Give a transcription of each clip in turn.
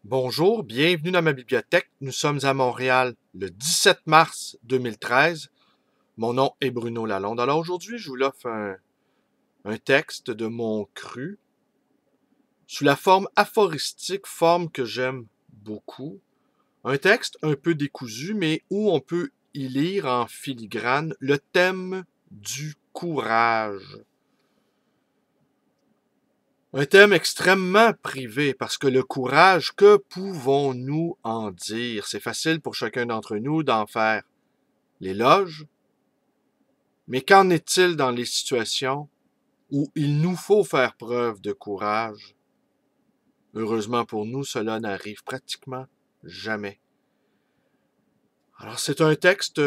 Bonjour, bienvenue dans ma bibliothèque. Nous sommes à Montréal le 17 mars 2013. Mon nom est Bruno Lalonde. Alors aujourd'hui, je vous offre un texte de mon cru sous la forme aphoristique, forme que j'aime beaucoup. Un texte un peu décousu, mais où on peut y lire en filigrane le thème du courage. Un thème extrêmement privé parce que le courage, que pouvons-nous en dire? C'est facile pour chacun d'entre nous d'en faire l'éloge, mais qu'en est-il dans les situations où il nous faut faire preuve de courage? Heureusement pour nous, cela n'arrive pratiquement jamais. Alors c'est un texte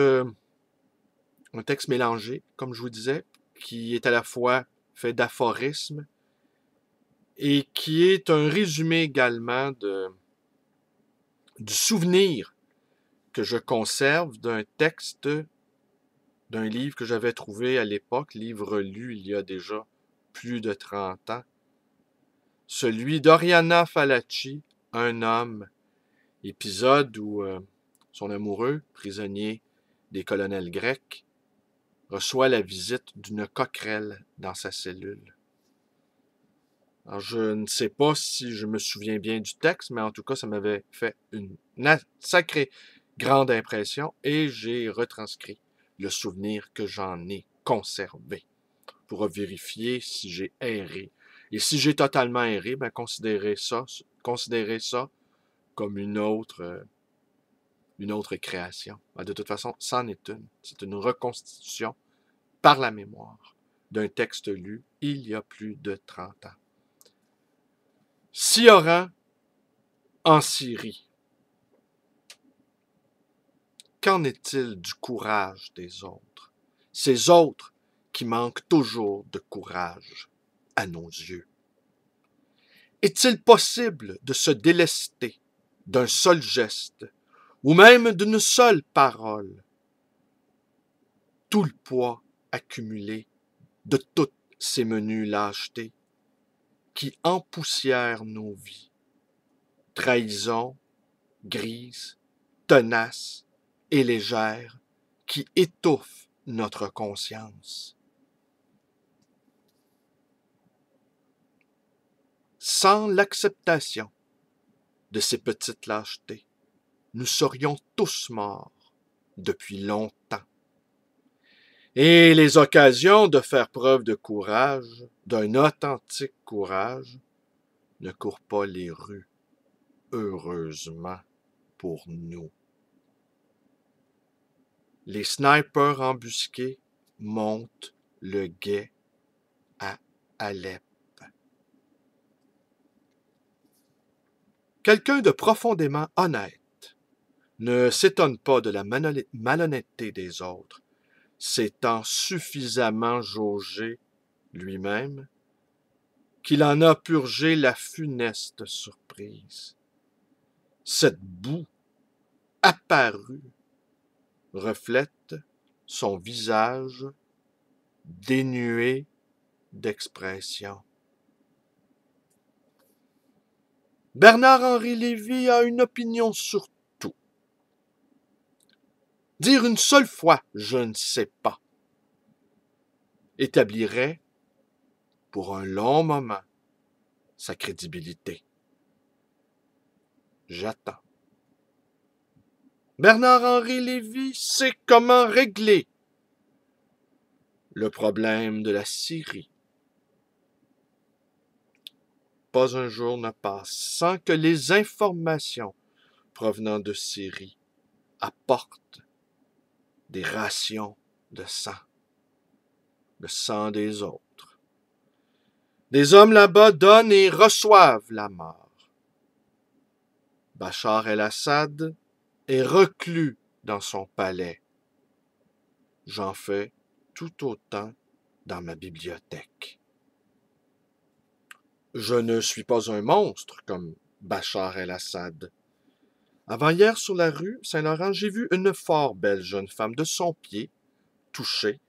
mélangé, comme je vous disais, qui est à la fois fait d'aphorismes et qui est un résumé également du souvenir que je conserve d'un texte d'un livre que j'avais trouvé à l'époque, livre lu il y a déjà plus de 30 ans, celui d'Oriana Fallaci, Un homme, épisode où son amoureux, prisonnier des colonels grecs, reçoit la visite d'une coquerelle dans sa cellule. Alors, je ne sais pas si je me souviens bien du texte, mais en tout cas, ça m'avait fait une sacrée grande impression et j'ai retranscrit le souvenir que j'en ai conservé pour vérifier si j'ai erré. Et si j'ai totalement erré, ben considérez ça comme une autre création. Ben, de toute façon, c'en est une. C'est une reconstitution par la mémoire d'un texte lu il y a plus de 30 ans. Sioran en Syrie. Qu'en est-il du courage des autres? Ces autres qui manquent toujours de courage à nos yeux. Est-il possible de se délester d'un seul geste ou même d'une seule parole, tout le poids accumulé de toutes ces menues lâchetés qui empoussièrent nos vies? Trahison, grise, tenace et légère qui étouffent notre conscience. Sans l'acceptation de ces petites lâchetés, nous serions tous morts depuis longtemps. Et les occasions de faire preuve de courage, d'un authentique courage, ne courent pas les rues, heureusement pour nous. Les snipers embusqués montent le guet à Alep. Quelqu'un de profondément honnête ne s'étonne pas de la malhonnêteté des autres, s'étant suffisamment jaugé lui-même qu'il en a purgé la funeste surprise. Cette boue apparue reflète son visage dénué d'expression. Bernard-Henri Lévy a une opinion sur tout. Dire une seule fois « je ne sais pas » établirait, pour un long moment, sa crédibilité. J'attends. Bernard-Henri Lévy sait comment régler le problème de la Syrie. Pas un jour ne passe sans que les informations provenant de Syrie apportent des rations de sang des autres. Des hommes là-bas donnent et reçoivent la mort. Bachar el-Assad est reclus dans son palais. J'en fais tout autant dans ma bibliothèque. Je ne suis pas un monstre comme Bachar el-Assad. Avant-hier, sur la rue Saint-Laurent, j'ai vu une fort belle jeune femme de son pied, touchée,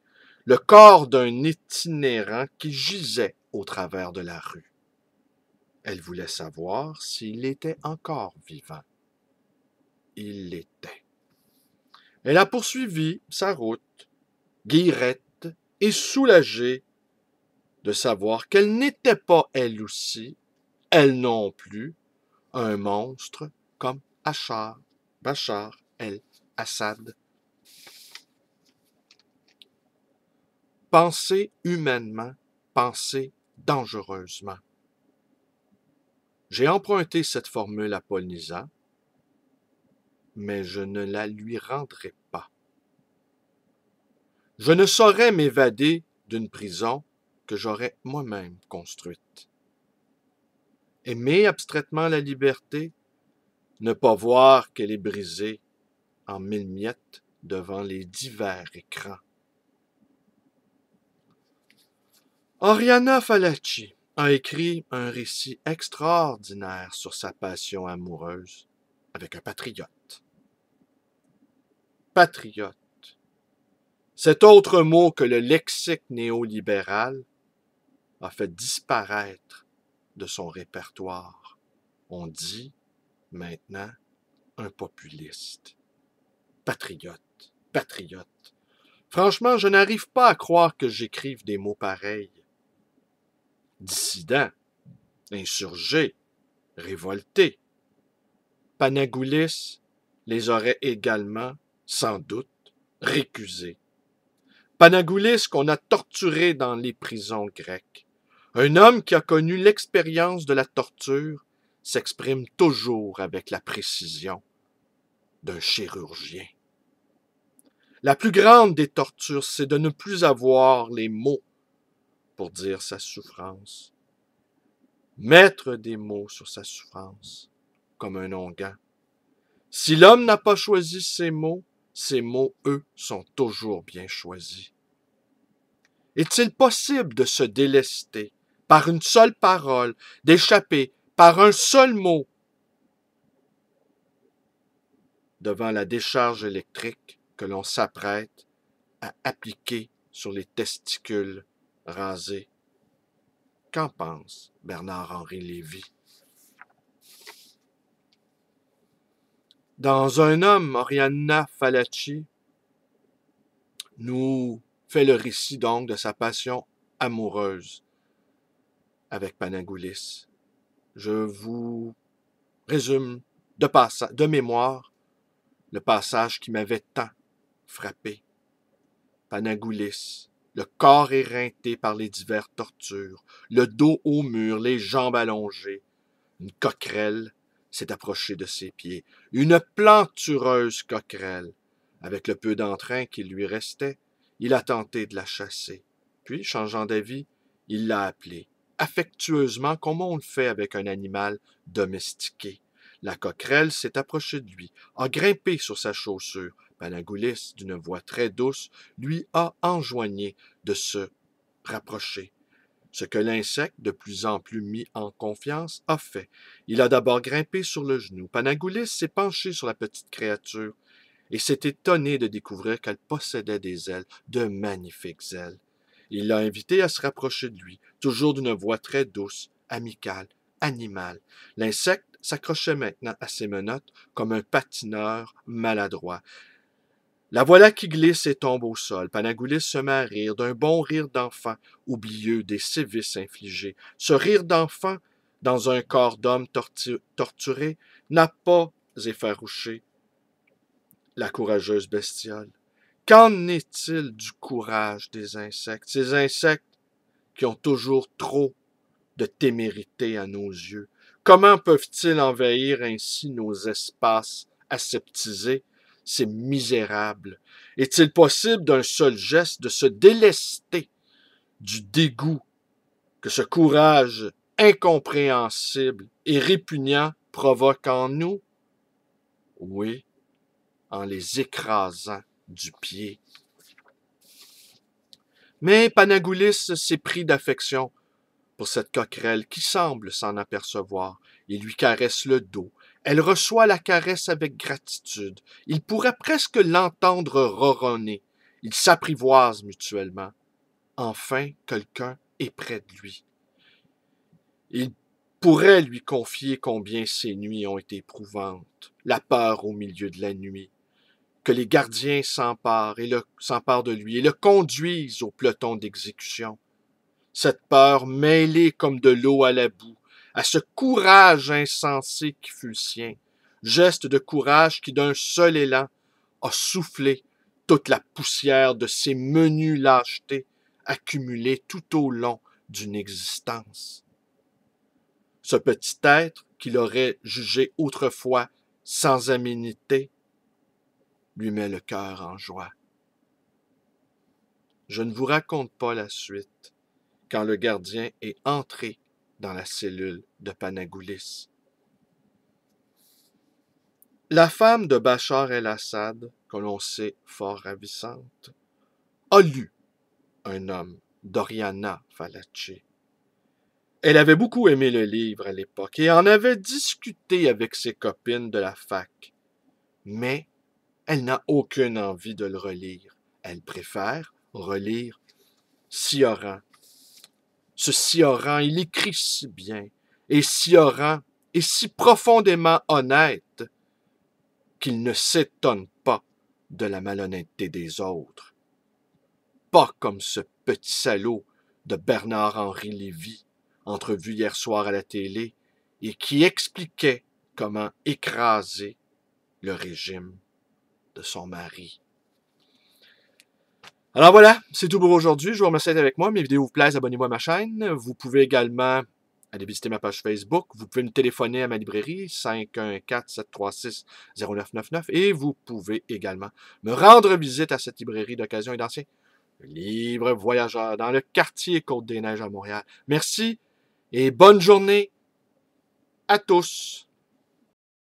le corps d'un itinérant qui gisait au travers de la rue. Elle voulait savoir s'il était encore vivant. Il l'était. Elle a poursuivi sa route, guillerette et soulagée de savoir qu'elle n'était pas elle aussi, elle non plus, un monstre comme Bachar el-Assad. Penser humainement, penser dangereusement. J'ai emprunté cette formule à Paul Nizan, mais je ne la lui rendrai pas. Je ne saurais m'évader d'une prison que j'aurais moi-même construite. Aimer abstraitement la liberté, ne pas voir qu'elle est brisée en mille miettes devant les divers écrans. Oriana Fallaci a écrit un récit extraordinaire sur sa passion amoureuse avec un patriote. Patriote. Cet autre mot que le lexique néolibéral a fait disparaître de son répertoire. On dit maintenant un populiste. Patriote, patriote. Franchement, je n'arrive pas à croire que j'écrive des mots pareils. Dissident, insurgé, révolté. Panagoulis les aurait également, sans doute, récusés. Panagoulis qu'on a torturé dans les prisons grecques. Un homme qui a connu l'expérience de la torture s'exprime toujours avec la précision d'un chirurgien. La plus grande des tortures, c'est de ne plus avoir les mots pour dire sa souffrance. Mettre des mots sur sa souffrance, comme un onguent. Si l'homme n'a pas choisi ses mots, eux, sont toujours bien choisis. Est-il possible de se délester par une seule parole, d'échapper par un seul mot devant la décharge électrique que l'on s'apprête à appliquer sur les testicules rasés? Qu'en pense Bernard-Henri Lévy? Dans Un homme, Oriana Fallaci nous fait le récit donc de sa passion amoureuse avec Panagoulis. Je vous résume de mémoire le passage qui m'avait tant frappé. Panagoulis, le corps éreinté par les diverses tortures, le dos au mur, les jambes allongées. Une coquerelle s'est approchée de ses pieds, une plantureuse coquerelle. Avec le peu d'entrain qu'il lui restait, il a tenté de la chasser. Puis, changeant d'avis, il l'a appelée, affectueusement comme on le fait avec un animal domestiqué. La coquerelle s'est approchée de lui, a grimpé sur sa chaussure. Panagoulis, d'une voix très douce, lui a enjoigné de se rapprocher. Ce que l'insecte, de plus en plus mis en confiance, a fait. Il a d'abord grimpé sur le genou. Panagoulis s'est penché sur la petite créature et s'est étonné de découvrir qu'elle possédait des ailes, de magnifiques ailes. Il l'a invité à se rapprocher de lui, toujours d'une voix très douce, amicale, animale. L'insecte s'accrochait maintenant à ses menottes comme un patineur maladroit. La voilà qui glisse et tombe au sol. Panagoulis se met à rire, d'un bon rire d'enfant, oublieux des sévices infligés. Ce rire d'enfant, dans un corps d'homme torturé, n'a pas effarouché la courageuse bestiole. Qu'en est-il du courage des insectes? Ces insectes qui ont toujours trop de témérité à nos yeux. Comment peuvent-ils envahir ainsi nos espaces aseptisés? C'est misérable. Est-il possible d'un seul geste de se délester du dégoût que ce courage incompréhensible et répugnant provoque en nous? Oui, en les écrasant du pied. Mais Panagoulis s'est pris d'affection pour cette coquerelle qui semble s'en apercevoir. Il lui caresse le dos. Elle reçoit la caresse avec gratitude. Il pourrait presque l'entendre ronronner. Ils s'apprivoisent mutuellement. Enfin, quelqu'un est près de lui. Il pourrait lui confier combien ces nuits ont été éprouvantes, la peur au milieu de la nuit, que les gardiens s'emparent de lui et le conduisent au peloton d'exécution. Cette peur mêlée comme de l'eau à la boue, à ce courage insensé qui fut le sien, geste de courage qui d'un seul élan a soufflé toute la poussière de ses menues lâchetés accumulées tout au long d'une existence. Ce petit être qu'il aurait jugé autrefois sans aménité lui met le cœur en joie. Je ne vous raconte pas la suite, quand le gardien est entré dans la cellule de Panagoulis. La femme de Bachar el-Assad, que l'on sait fort ravissante, a lu un homme, d'Oriana Fallaci. Elle avait beaucoup aimé le livre à l'époque et en avait discuté avec ses copines de la fac. Mais elle n'a aucune envie de le relire. Elle préfère relire Cioran. Ce Cioran, il écrit si bien, et Cioran est si profondément honnête qu'il ne s'étonne pas de la malhonnêteté des autres. Pas comme ce petit salaud de Bernard-Henri Lévy, entrevu hier soir à la télé, et qui expliquait comment écraser le régime de son mari. Alors voilà, c'est tout pour aujourd'hui. Je vous remercie d'être avec moi. Mes vidéos vous plaisent, abonnez-vous à ma chaîne. Vous pouvez également aller visiter ma page Facebook. Vous pouvez me téléphoner à ma librairie 514-736-0999 et vous pouvez également me rendre visite à cette librairie d'occasion et d'ancien livre voyageur dans le quartier Côte-des-Neiges à Montréal. Merci et bonne journée à tous.